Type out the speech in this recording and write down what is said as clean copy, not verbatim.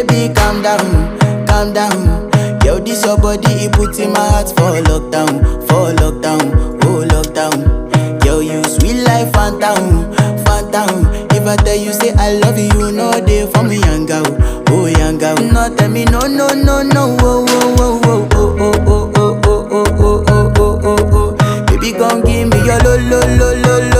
baby, calm down, calm down. Yo, this your body, it puts in my heart for lockdown, oh lockdown. Yo, you sweet life, phantom, phantom. If I tell you say I love you, you know they for me, young girl, oh young girl. No, tell me no, no, no, no, oh, oh, oh, oh, oh, oh, oh, oh, oh, oh, oh, oh, oh, oh. Baby, come give me your lo, lo, lo, lo, lo.